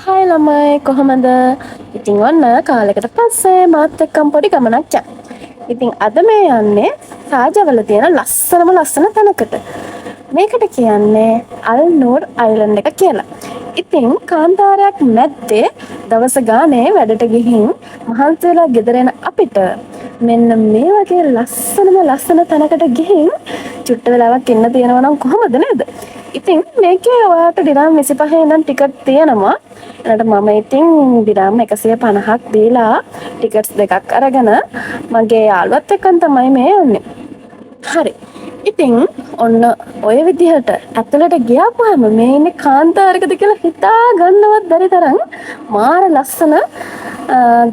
Hi ළමයි කොහොමද? ඉතින් ඔන්න කාලෙකට පස්සේ මාත් එක්කම පොඩි ගමනක් යන්න. ඉතින් අද මේ යන්නේ සාජවල තියෙන ලස්සන තැනකට. මේකට කියන්නේ අල්නූර් අයිලන්ඩ් එක කියලා. ඉතින් කාන්තාරයක් මැද්දේ දවස ගානේ වැඩට ගිහින් මහන්සි වෙලා ගෙදර එන අපිට මෙන්න මේ වගේ ලස්සන තැනකට ගිහින් චුට්ට වෙලාවක් ඉන්න තියෙනවා නම් කොහොමද නේද? ඉතින් මේකේ ඔයාලට දිනම් 25 ඉඳන් ටිකට් තියෙනවා. එනට මම ඉතින් දිනම් 150ක් දීලා ටිකට්ස් දෙකක් අරගෙන මගේ යාළුවත් එක්කන් තමයි මේ යන්නේ. හරි. ඉතින් ඔන්න ඔය විදිහට ඇතුළට ගියාපුවාම මේ ඉන්නේ කාන්තාරයකද කියලා හිතා ගන්නවත් බැරි තරම් මාර ලස්සන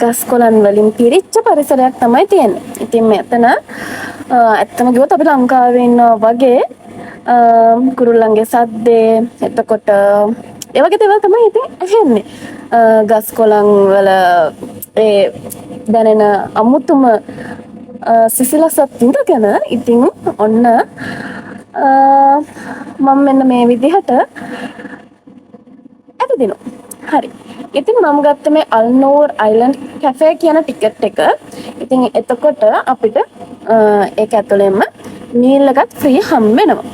ගස් කොළන් වලින් පිරිච්ච පරිසරයක් තමයි තියෙන්නේ. ඉතින් මෙතන ඇත්තම කිව්වොත් අපි ලංකාවේ ඉන්නවා වගේ කුරුල්ලන්ගේ සද්දේ එතකොට ඒ වගේ දේවල් තමයි ඉතින් ඇහෙන්නේ. ගස් කොළන් වල ඒ දැනෙන අමුතුම සිසිලසත් ඉඳගෙන ඉතින් ඔන්න මම මෙන්න මේ විදිහට ඇවිදිනවා. හරි. ඉතින් මම ගත්ත මේ අල්නෝර් අයිලන්ඩ් කැෆේ කියන ටිකට් එක. ඉතින් එතකොට අපිට ඒක ඇතුළෙන්ම මීල් එකත් ෆ්‍රී හම්බ වෙනවා.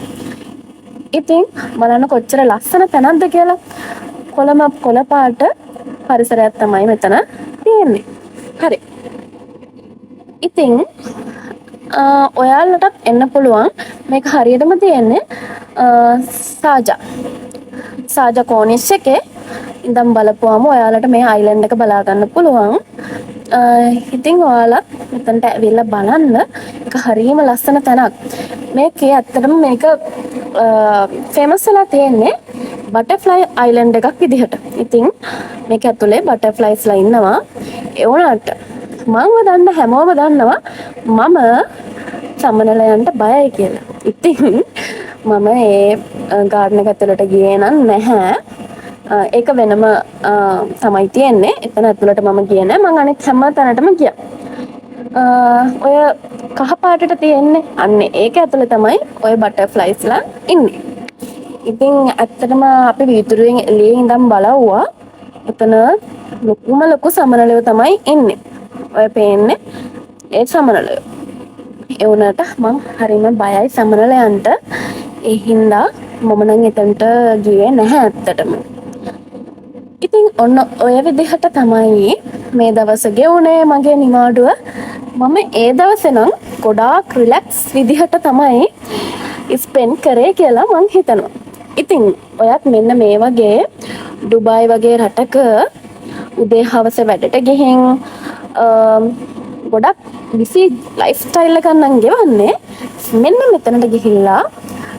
ඉතින් බලන්න කොච්චර ලස්සන තැනක්ද කියලා. කොළ පාට පරිසරයක් තමයි මෙතන තියෙන්නේ. හරි. ඉතින් ඔයාලටත් එන්න පුළුවන්. මේක හරියටම තියෙන්නේ සාජා කෝනිස් එකේ ඉඳන් බලපුවාම ඔයාලට මේ අයිලන්ඩ් එක බලා ගන්න පුළුවන්. ඉතින් ඔයාලා මෙතනට ඇවිල්ලා බලන්න. ඒක හරියම ලස්සන තැනක්. මේකේ ඇත්තටම මේක ෆේමස් වෙලා තියෙන්නේ බටර්ෆ්ලයි අයිලන්ඩ් එකක් විදිහට. ඉතින් මේක ඇතුලේ බටර්ෆ්ලයිස්ලා ඉන්නවා. ඒ වුණාට හැමෝම දන්නවා මම සමනලයන්ට බයයි කියලා. ඉතින් මම ඒ ගාඩන් එක ඇතුළට ගියේ නැහැ. ඒක වෙනම තමයි තියෙන්නේ. එතන ඇතුළට මම ගියේ නැහැ. මං අනිත් හැම තැනටම ගියා. ඔය කහ පාටට තියෙන්නේ අන්නේ ඒක ඇතුළේ තමයි ඔය බටර්ෆ්ලයිස්ලා ඉන්නේ. ඉතින් ඇත්තටම අපි වීදුරුවෙන් එළියේ ඉඳන් බලවුවා. එතන ලොකු සමනලයෝ තමයි ඉන්නේ. ඔය පේන්නේ ඒ සමනලයෝ. ඒ වුණාට මං හරිම බයයි සමනලයන්ට. ඒ හින්දා මම නම් එතනට ගියේ නැහැ ඇත්තටම. ඉතින් ඔන්න ඔය විදිහට තමයි මේ දවස ගෙවුනේ මගේ නිවාඩුව. මම ඒ දවසේ නම් ගොඩාක් රිලැක්ස් විදිහට තමයි ස්පෙන්ඩ් කරේ කියලා මං හිතනවා. ඉතින් ඔයත් මෙන්න මේ වගේ ඩුබායි වගේ රටක උදේ හවස වැඩට ගිහින් ගොඩක් බිසි ලයිෆ් ස්ටයිල් එකක් නම් ගෙවන්නේ මෙන්න මෙතනට ගිහිල්ලා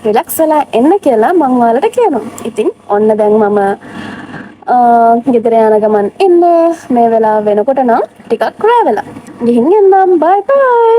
රිලැක්ස් වෙලා එන්න කියලා මං ඔයාලට කියනවා. ඉතින් ඔන්න දැන් මම ගෙදර යන ගමන් එන්නේ මේ වෙලාව වෙනකොට නම් ටිකක් රෑ වෙලා. ගිහින් එන්නම්. බයි බයි.